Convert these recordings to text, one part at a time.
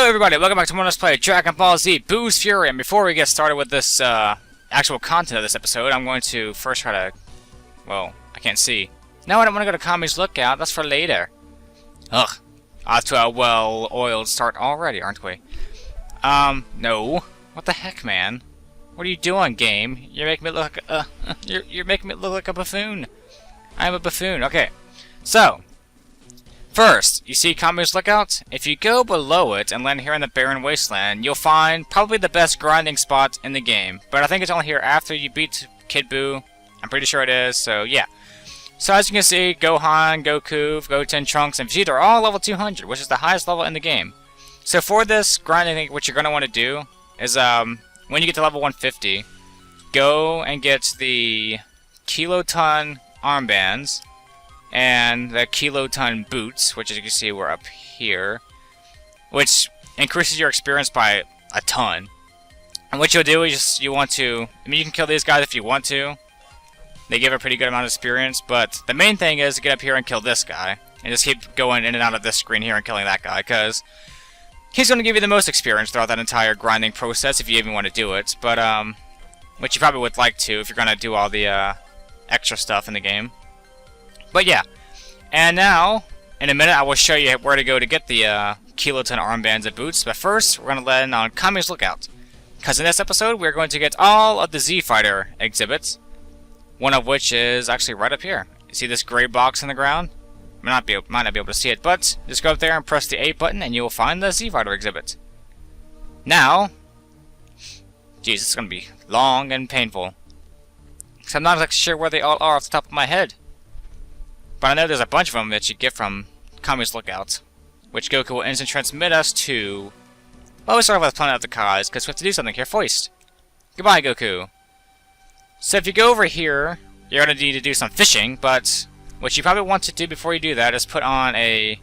Hello everybody, welcome back to Let's Play Dragon Ball Z Boo's Fury. And before we get started with this actual content of this episode, I'm going to first try to... well, I can't see. No, I don't want to go to Kami's Lookout, that's for later. Ugh. Off to a well-oiled start already, aren't we? No. What the heck, man? What are you doing, game? You're making me look you're making me look like a buffoon. I'm a buffoon. Okay. So, first, you see Kami's Lookout? If you go below it and land here in the barren wasteland, you'll find probably the best grinding spot in the game. But I think it's only here after you beat Kid Buu. I'm pretty sure it is, so yeah. So as you can see, Gohan, Goku, Goten, Trunks, and Vegeta are all level 200, which is the highest level in the game. So for this grinding, what you're going to want to do is, when you get to level 150, go and get the kiloton armbands and the kiloton boots, which as you can see were up here, which increases your experience by a ton. And what you'll do is you want to, I mean, you can kill these guys if you want to. They give a pretty good amount of experience, but the main thing is to get up here and kill this guy. And just keep going in and out of this screen here and killing that guy, because he's going to give you the most experience throughout that entire grinding process if you even want to do it. But, which you probably would like to if you're going to do all the extra stuff in the game. But yeah, and now, in a minute, I will show you where to go to get the kiloton armbands and boots. But first, we're going to land on Kami's Lookout, because in this episode, we're going to get all of the Z-Fighter exhibits. One of which is actually right up here. You see this gray box in the ground? Might not be able to see it, but just go up there and press the A button and you will find the Z-Fighter exhibit. Now, geez, it's going to be long and painful, because I'm not exactly sure where they all are off the top of my head. But I know there's a bunch of them that you get from Kami's Lookout, which Goku will instant transmit us to... well, we start off with Planet of the KAP'S, because we have to do something here first. Goodbye, Goku. So if you go over here, you're going to need to do some fishing, but what you probably want to do before you do that is put on a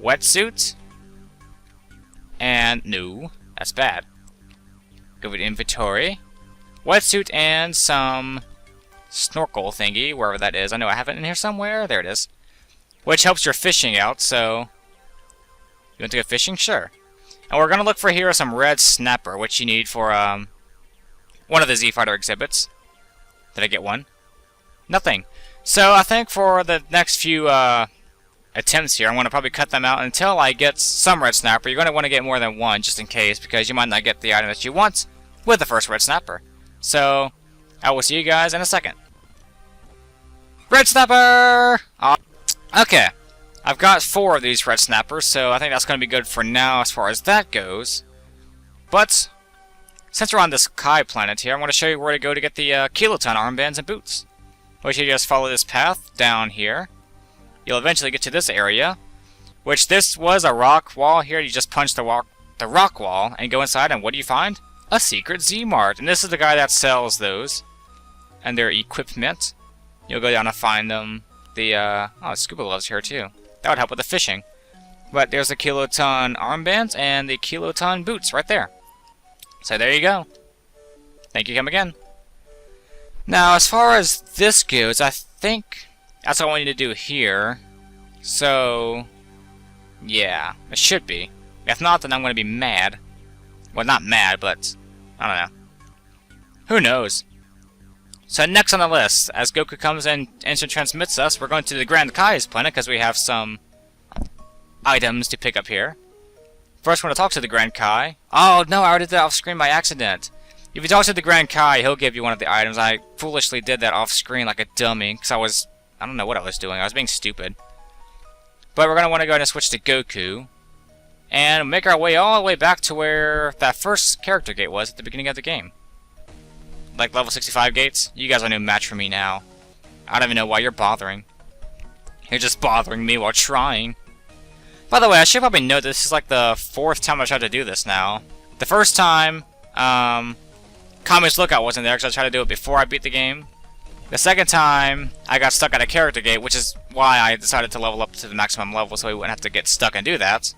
wetsuit. And no, that's bad. Go to inventory. Wetsuit and some snorkel thingy, wherever that is. I know I have it in here somewhere. There it is. Which helps your fishing out, so... you want to go fishing? Sure. And we're going to look for here some red snapper, which you need for one of the Z-Fighter exhibits. Did I get one? Nothing. So I think for the next few attempts here, I'm going to probably cut them out until I get some red snapper. You're going to want to get more than one just in case, because you might not get the item that you want with the first red snapper. So I will see you guys in a second. Red snapper! Okay. I've got 4 of these red snappers, so I think that's going to be good for now as far as that goes. But since we're on this Kai planet here, I want to show you where to go to get the kiloton armbands and boots. Which you just follow this path down here. You'll eventually get to this area, which this was a rock wall here. You just punch the rock wall and go inside, and what do you find? A secret Z-Mart. And this is the guy that sells those and their equipment. You'll go down and find them. The scuba gloves here too. That would help with the fishing. But there's the kiloton armbands and the kiloton boots right there. So there you go. Thank you, come again. Now, as far as this goes, I think that's all I need to do here. So, yeah, it should be. If not, then I'm going to be mad. Well, not mad, but I don't know. Who knows? So next on the list, as Goku comes in and instant transmits us, we're going to the Grand Kai's planet because we have some items to pick up here. First, we're going to talk to the Grand Kai. Oh, no, I already did that off screen by accident. If you talk to the Grand Kai, he'll give you one of the items. I foolishly did that off screen like a dummy, because I don't know what I was doing. I was being stupid. But we're going to want to go ahead and switch to Goku, and make our way all the way back to where that first character gate was at the beginning of the game. Like level 65 gates. You guys are no match for me now. I don't even know why you're bothering. You're just bothering me while trying. By the way, I should probably note this is like the 4th time I've tried to do this now. The first time, Kami's Lookout wasn't there because I tried to do it before I beat the game. The second time, I got stuck at a character gate, which is why I decided to level up to the maximum level so we wouldn't have to get stuck and do that.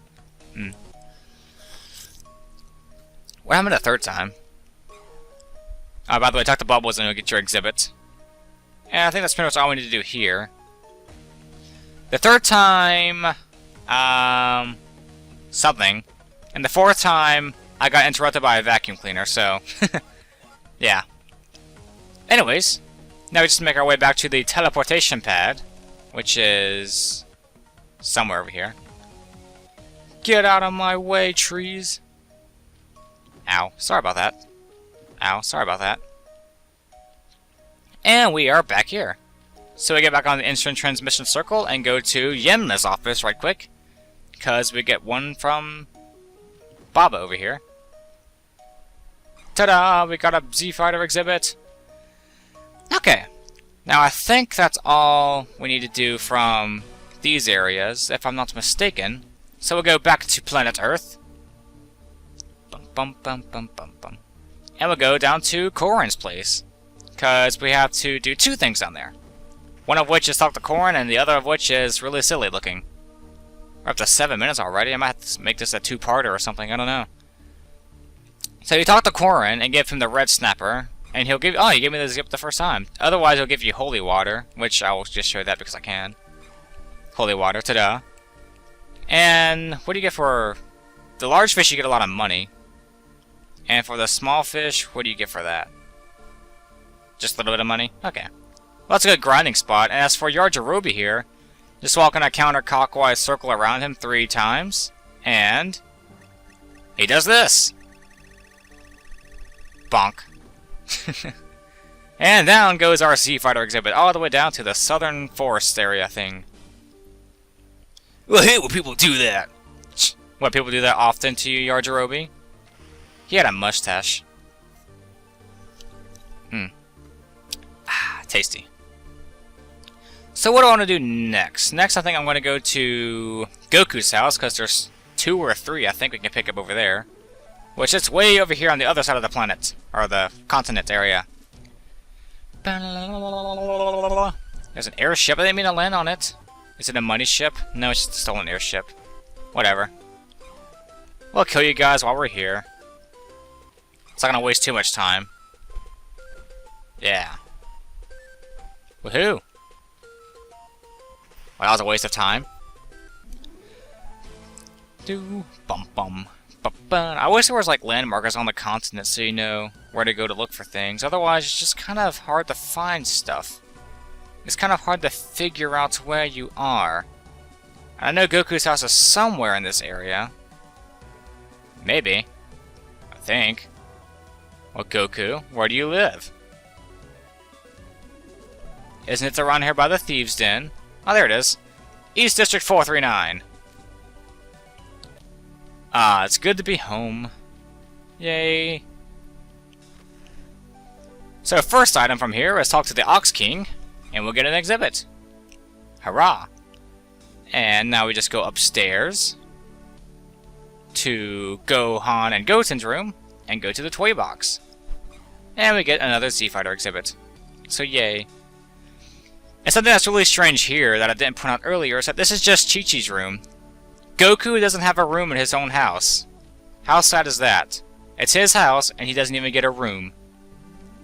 What happened the 3rd time? By the way, talk to Bubbles and you'll get your exhibit. And I think that's pretty much all we need to do here. The 3rd time, something. And the 4th time, I got interrupted by a vacuum cleaner, so... yeah. Anyways, now we just make our way back to the teleportation pad, which is... somewhere over here. Get out of my way, trees! Ow. Sorry about that. Ow. Sorry about that. And we are back here. So we get back on the instant transmission circle and go to Yemna's office right quick. Because we get one from Baba over here. Ta-da! We got a Z-Fighter exhibit. Okay. Now I think that's all we need to do from these areas, if I'm not mistaken. So we'll go back to planet Earth. Bum, bum, bum, bum, bum, bum. And we'll go down to Corrin's place. Because we have to do 2 things down there. One of which is talk to Corrin, and the other of which is really silly looking. We're up to 7 minutes already. I might have to make this a 2-parter or something. I don't know. So you talk to Corrin and give him the red snapper. And he'll give... oh, he gave me the zip the first time. Otherwise, he'll give you holy water. Which I will just show that because I can. Holy water. Ta-da. And what do you get for... the large fish, you get a lot of money. And for the small fish, what do you get for that? Just a little bit of money? Okay. Well, that's a good grinding spot. And as for Yajirobe here, just walk in a counterclockwise circle around him 3 times. And... he does this! Bonk. And down goes our Z-Fighter exhibit, all the way down to the southern forest area thing. Well, I hate when people do that! What, people do that often to you, Yajirobe? He had a mustache. Tasty. So what do I want to do next? Next, I think I'm going to go to Goku's house, because there's 2 or 3 I think we can pick up over there. Which is way over here on the other side of the planet, or the continent area. There's an airship. I didn't mean to land on it. Is it a money ship? No, it's just a stolen airship. Whatever. We'll kill you guys while we're here. It's not going to waste too much time. Yeah. Woohoo! Well, that was a waste of time. Do bum bum. I wish there was like landmarkers on the continent so you know where to go to look for things. Otherwise, it's just kind of hard to find stuff. It's kind of hard to figure out where you are. And I know Goku's house is somewhere in this area. Maybe. I think. Well, Goku, where do you live? Isn't it around here by the Thieves' Den? Oh, there it is. East District 439. Ah, it's good to be home. Yay. So, first item from here is talk to the Ox King, and we'll get an exhibit. Hurrah. And now we just go upstairs to Gohan and Goten's room, and go to the toy box. And we get another Z-Fighter exhibit. So, yay. And something that's really strange here that I didn't point out earlier is that this is just Chi-Chi's room. Goku doesn't have a room in his own house. How sad is that? It's his house, and he doesn't even get a room.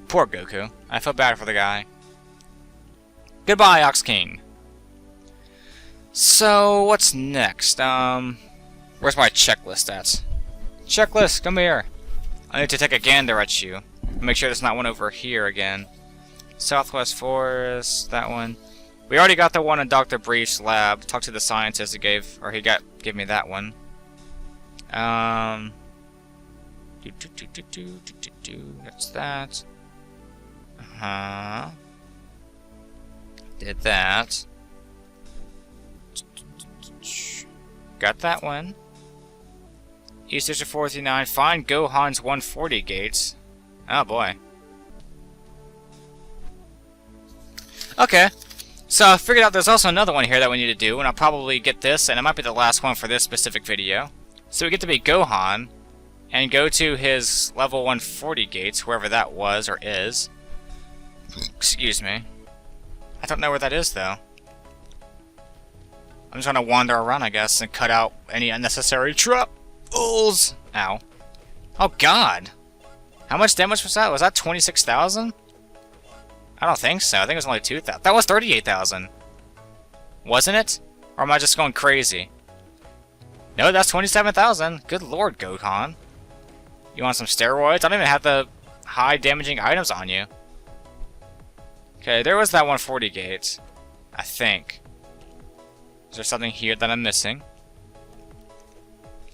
Poor Goku. I feel bad for the guy. Goodbye, Ox King. So, what's next? Where's my checklist at? Checklist, come here. I need to take a gander at you. Make sure there's not one over here again. Southwest Forest, that one. We already got the one in Dr. Brief's lab. Talked to the scientist who gave me that one. That's that. Did that. Got that one. East District 439. Find Gohan's 140 gates. Oh boy. Okay. So I figured out there's also another one here that we need to do, and I'll probably get this, and it might be the last one for this specific video. So we get to be Gohan, and go to his level 140 gates, wherever that was or is. Excuse me. I don't know where that is, though. I'm just gonna wander around, I guess, and cut out any unnecessary troubles. Ow. Oh, God. How much damage was that? Was that 26,000? I don't think so. I think it was only 2,000. That was 38,000. Wasn't it? Or am I just going crazy? No, that's 27,000. Good lord, Gohan. You want some steroids? I don't even have the high damaging items on you. Okay, there was that 140 gate. I think. Is there something here that I'm missing?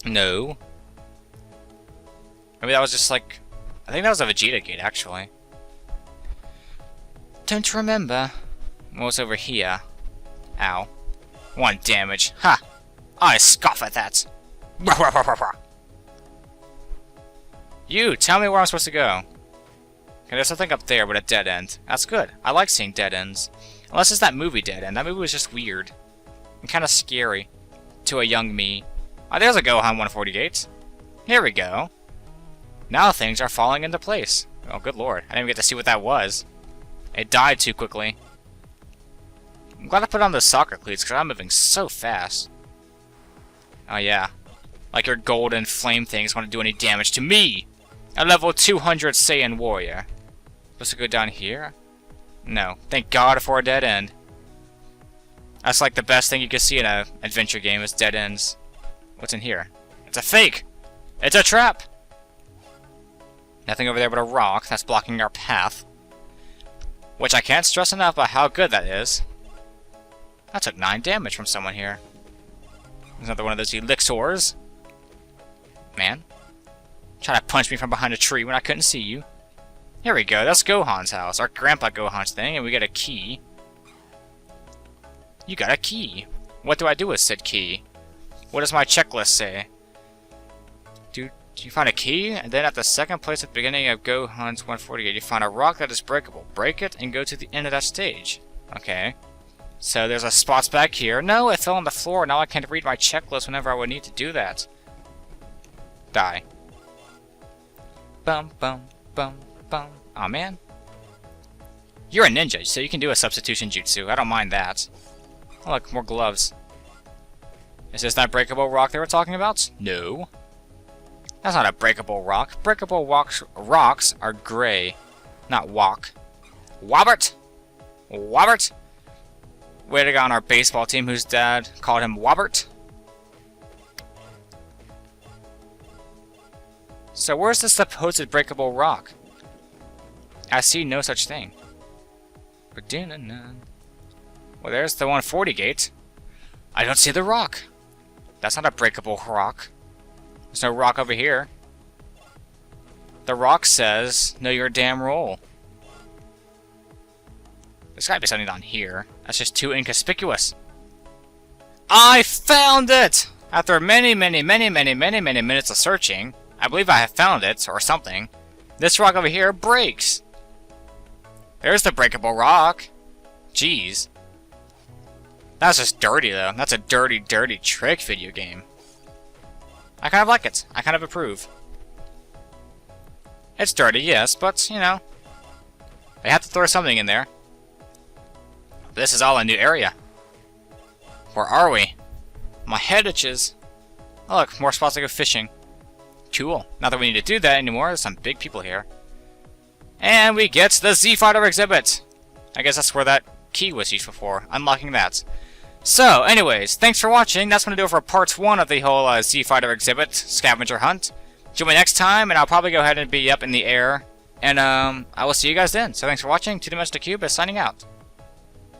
No. Maybe that was just like... I think that was a Vegeta gate, actually. Don't remember. What was over here? Ow. 1 damage. Ha! I scoff at that. You, tell me where I'm supposed to go. Okay, there's something up there with a dead end. That's good. I like seeing dead ends. Unless it's that movie Dead End. That movie was just weird. And kind of scary. To a young me. Oh, there's a Gohan 140 gate. Here we go. Now things are falling into place. Oh, good lord. I didn't even get to see what that was. It died too quickly. I'm glad I put on the soccer cleats because I'm moving so fast. Oh yeah. Like your golden flame things want to do any damage to me! A level 200 Saiyan warrior. Supposed to go down here? No. Thank God for a dead end. That's like the best thing you can see in an adventure game is dead ends. What's in here? It's a fake! It's a trap! Nothing over there but a rock that's blocking our path. Which I can't stress enough about how good that is. I took 9 damage from someone here. There's another one of those elixirs. Man. Try to punch me from behind a tree when I couldn't see you. Here we go, that's Gohan's house. Our Grandpa Gohan's thing, and we got a key. You got a key. What do I do with said key? What does my checklist say? Do you find a key? And then at the second place at the beginning of Gohan's 148, you find a rock that is breakable. Break it and go to the end of that stage. Okay. So there's a spots back here. No, it fell on the floor. Now I can't read my checklist whenever I would need to do that. Die. Bum, bum, bum, bum. Aw, man. You're a ninja, so you can do a substitution jutsu. I don't mind that. Oh, look, more gloves. Is this that breakable rock they were talking about? No. That's not a breakable rock. Breakable rocks are gray, not walk. Wobbert! Wobbert! Way to go on our baseball team whose dad called him Wobbert. So where's the supposed breakable rock? I see no such thing. Well, there's the 140 gate. I don't see the rock. That's not a breakable rock. There's no rock over here. The rock says, know your damn role. There's gotta be something on here. That's just too inconspicuous. I found it! After many minutes of searching, I believe I have found it, or something. This rock over here breaks. There's the breakable rock. Jeez. That's just dirty, though. That's a dirty, dirty trick video game. I kind of like it. I kind of approve. It's dirty, yes, but, you know, they have to throw something in there. This is all a new area. Where are we? My head itches. Oh, look, more spots to go fishing. Cool. Not that we need to do that anymore. There's some big people here. And we get the Z-Fighter exhibit. I guess that's where that key was useful for. Unlocking that. So, anyways, thanks for watching. That's going to do it for part 1 of the whole Z-Fighter exhibit scavenger hunt. Join me next time, and I'll probably go ahead and be up in the air. And I will see you guys then. So thanks for watching. Two-dimensional cube is signing out.